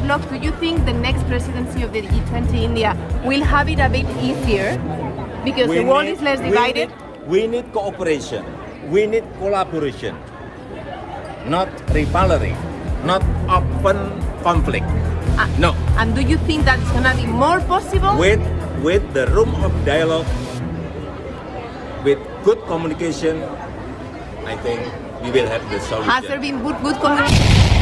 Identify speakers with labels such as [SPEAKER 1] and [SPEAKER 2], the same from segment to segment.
[SPEAKER 1] Vlog, do you think the next presidency of the G20 India will have it a bit easier because the world is less divided?
[SPEAKER 2] We need cooperation. We need collaboration. Not rivalry. Not open conflict. No.
[SPEAKER 1] And do you think that's going to be more possible?
[SPEAKER 2] With the room of dialogue, with good communication, I think we will have the solution.
[SPEAKER 1] Has there been good communication?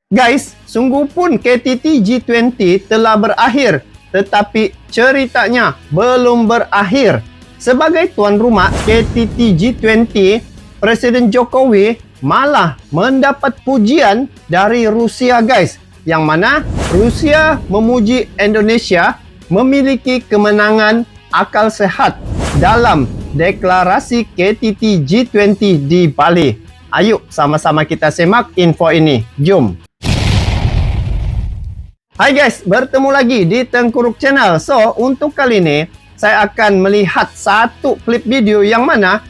[SPEAKER 3] Guys, sungguh pun KTT G20 telah berakhir, tetapi ceritanya belum berakhir. Sebagai tuan rumah KTT G20, Presiden Jokowi malah mendapat pujian dari Rusia, guys. Yang mana Rusia memuji Indonesia memiliki kemenangan akal sehat dalam deklarasi KTT G20 di Bali. Ayo sama-sama kita simak info ini. Jom. Hai guys, bertemu lagi di Tengkuruk Channel. So, untuk kali ini saya akan melihat satu klip video yang mana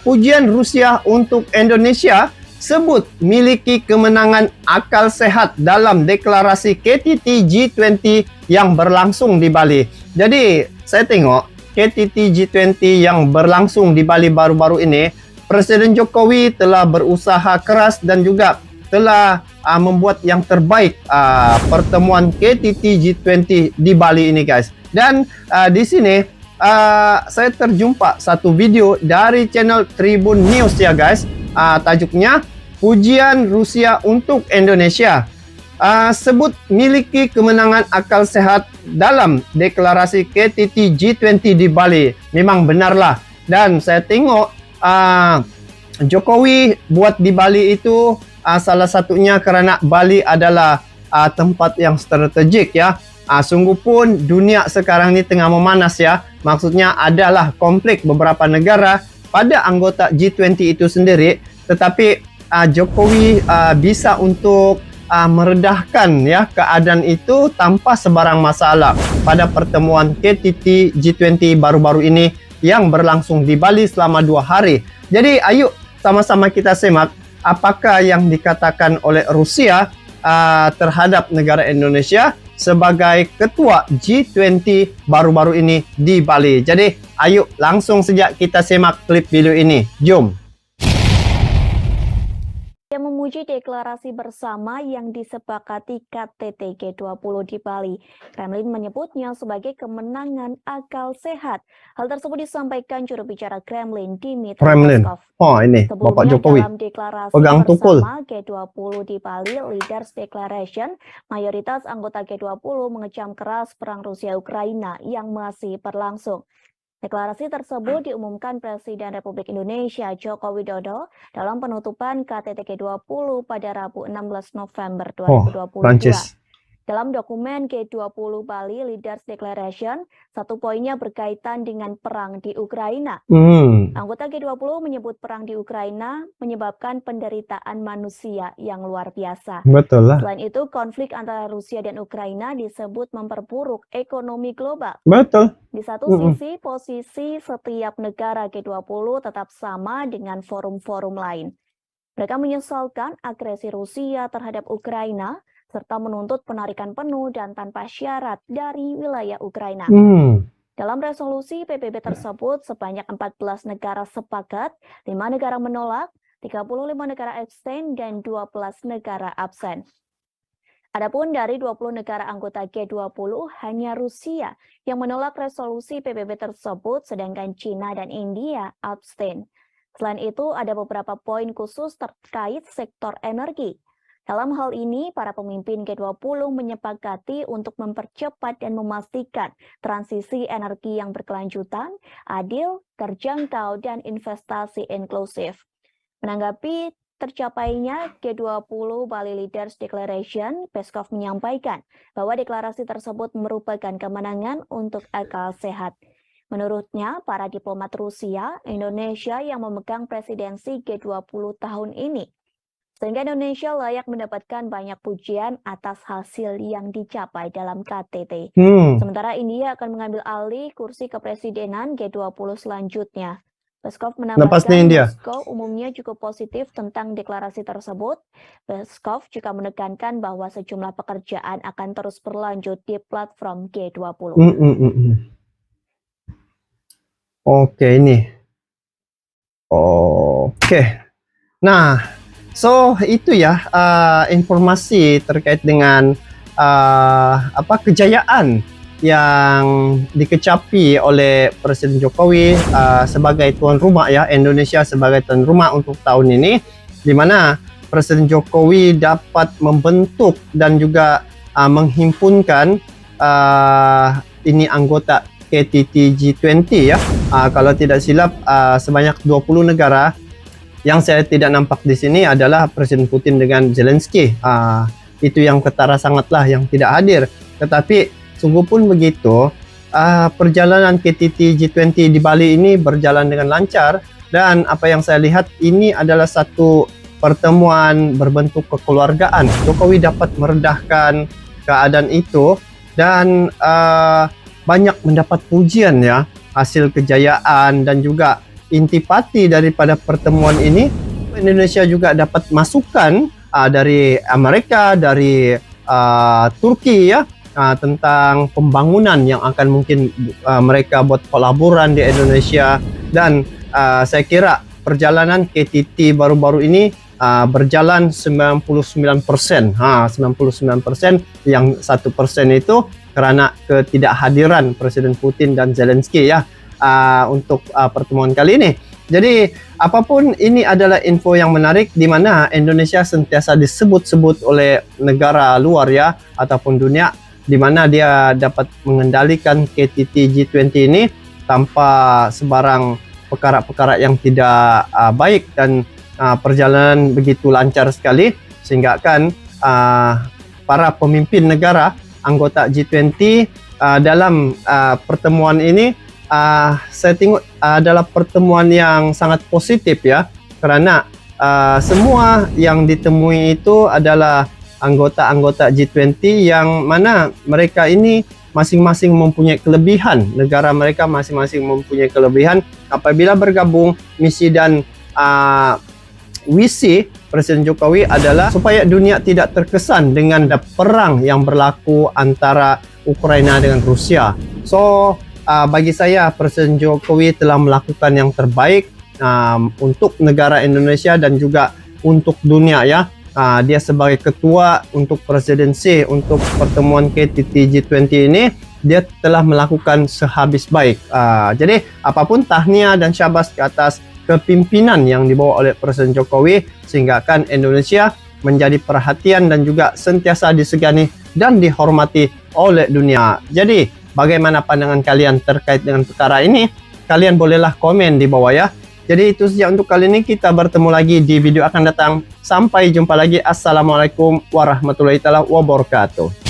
[SPEAKER 3] pujian Rusia untuk Indonesia sebut miliki kemenangan akal sehat dalam deklarasi KTT G20 yang berlangsung di Bali. Jadi, saya tengok KTT G20 yang berlangsung di Bali baru-baru ini, Presiden Jokowi telah berusaha keras dan juga telah membuat yang terbaik pertemuan KTT G20 di Bali ini, guys. Dan di sini saya terjumpa satu video dari channel Tribun News ya, guys. Tajuknya Pujian Rusia untuk Indonesia. Sebut miliki kemenangan akal sehat dalam deklarasi KTT G20 di Bali. Memang benarlah. Dan saya tengok Jokowi buat di Bali itu salah satunya karena Bali adalah tempat yang strategik ya. Sungguh pun dunia sekarang ini tengah memanas ya. Maksudnya adalah konflik beberapa negara pada anggota G20 itu sendiri. Tetapi Jokowi bisa untuk meredahkan ya keadaan itu tanpa sebarang masalah pada pertemuan KTT G20 baru-baru ini yang berlangsung di Bali selama 2 hari. Jadi ayo sama-sama kita simak apakah yang dikatakan oleh Rusia terhadap negara Indonesia sebagai ketua G20 baru-baru ini di Bali. Jadi, ayo langsung saja kita simak klip video ini. Jom.
[SPEAKER 4] Yang memuji deklarasi bersama yang disepakati KTT G20 di Bali. Kremlin menyebutnya sebagai kemenangan akal sehat. Hal tersebut disampaikan juru bicara Kremlin, Dmitry Peskov.
[SPEAKER 3] Oh, ini Bapak Jokowi
[SPEAKER 4] dalam deklarasi
[SPEAKER 3] pegang tukul
[SPEAKER 4] bersama G20 di Bali, Leaders Declaration, mayoritas anggota G20 mengecam keras perang Rusia-Ukraina yang masih berlangsung. Deklarasi tersebut diumumkan Presiden Republik Indonesia Joko Widodo dalam penutupan KTT G20 pada Rabu 16 November 2022.
[SPEAKER 3] Prancis.
[SPEAKER 4] Dalam dokumen G20 Bali Leaders Declaration, satu poinnya berkaitan dengan perang di Ukraina. Anggota G20 menyebut perang di Ukraina menyebabkan penderitaan manusia yang luar biasa.
[SPEAKER 3] Betul lah.
[SPEAKER 4] Selain itu, konflik antara Rusia dan Ukraina disebut memperburuk ekonomi global.
[SPEAKER 3] Betul.
[SPEAKER 4] Di satu sisi, posisi setiap negara G20 tetap sama dengan forum-forum lain. Mereka menyesalkan agresi Rusia terhadap Ukraina, serta menuntut penarikan penuh dan tanpa syarat dari wilayah Ukraina. Dalam resolusi PBB tersebut, sebanyak 14 negara sepakat, 5 negara menolak, 35 negara abstain, dan 12 negara absen. Adapun dari 20 negara anggota G20, hanya Rusia yang menolak resolusi PBB tersebut, sedangkan China dan India abstain. Selain itu, ada beberapa poin khusus terkait sektor energi. Dalam hal ini, para pemimpin G20 menyepakati untuk mempercepat dan memastikan transisi energi yang berkelanjutan, adil, terjangkau, dan investasi inklusif. Menanggapi tercapainya G20 Bali Leaders Declaration, Peskov menyampaikan bahwa deklarasi tersebut merupakan kemenangan untuk akal sehat. Menurutnya, para diplomat Rusia, Indonesia yang memegang presidensi G20 tahun ini, sehingga Indonesia layak mendapatkan banyak pujian atas hasil yang dicapai dalam KTT. Sementara India akan mengambil alih kursi kepresidenan G20 selanjutnya. Peskov
[SPEAKER 3] Lepas ni
[SPEAKER 4] menambahkan
[SPEAKER 3] India.
[SPEAKER 4] Moskow umumnya cukup positif tentang deklarasi tersebut. Peskov juga menekankan bahwa sejumlah pekerjaan akan terus berlanjut di platform G20.
[SPEAKER 3] Oke, ini. Oke. Nah, so itu ya informasi terkait dengan kejayaan yang dikecapi oleh Presiden Jokowi sebagai tuan rumah ya, Indonesia sebagai tuan rumah untuk tahun ini, di mana Presiden Jokowi dapat membentuk dan juga menghimpunkan ini anggota KTT G20 ya. Kalau tidak silap sebanyak 20 negara. Yang saya tidak nampak di sini adalah Presiden Putin dengan Zelensky. Itu yang ketara sangatlah yang tidak hadir. Tetapi sungguh pun begitu, perjalanan KTT G20 di Bali ini berjalan dengan lancar, dan apa yang saya lihat ini adalah satu pertemuan berbentuk kekeluargaan. Jokowi dapat meredahkan keadaan itu dan banyak mendapat pujian ya, hasil kejayaan dan juga intipati daripada pertemuan ini. Indonesia juga dapat masukan dari Amerika, dari Turki ya, tentang pembangunan yang akan mungkin mereka buat kolaboran di Indonesia. Dan saya kira perjalanan KTT baru-baru ini berjalan 99%. 99%, yang 1% itu karena ketidakhadiran Presiden Putin dan Zelensky ya untuk pertemuan kali ini. Jadi apapun ini adalah info yang menarik di mana Indonesia sentiasa disebut-sebut oleh negara luar ya ataupun dunia, di mana dia dapat mengendalikan KTT G20 ini tanpa sebarang perkara-perkara yang tidak baik, dan perjalanan begitu lancar sekali sehingga kan para pemimpin negara anggota G20 dalam pertemuan ini saya tengok adalah pertemuan yang sangat positif ya, karena semua yang ditemui itu adalah anggota-anggota G20 yang mana mereka ini masing-masing mempunyai kelebihan, negara mereka masing-masing mempunyai kelebihan. Apabila bergabung, misi dan visi Presiden Jokowi adalah supaya dunia tidak terkesan dengan perang yang berlaku antara Ukraina dengan Rusia. So bagi saya Presiden Jokowi telah melakukan yang terbaik untuk negara Indonesia dan juga untuk dunia ya. Dia sebagai ketua untuk presidensi untuk pertemuan KTT G20 ini, dia telah melakukan sehabis baik. Jadi apapun tahniah dan syabas ke atas kepimpinan yang dibawa oleh Presiden Jokowi, sehingga kan Indonesia menjadi perhatian dan juga sentiasa disegani dan dihormati oleh dunia. Jadi bagaimana pandangan kalian terkait dengan perkara ini? Kalian bolehlah komen di bawah ya. Jadi itu saja untuk kali ini, kita bertemu lagi di video akan datang. Sampai jumpa lagi. Assalamualaikum warahmatullahi wabarakatuh.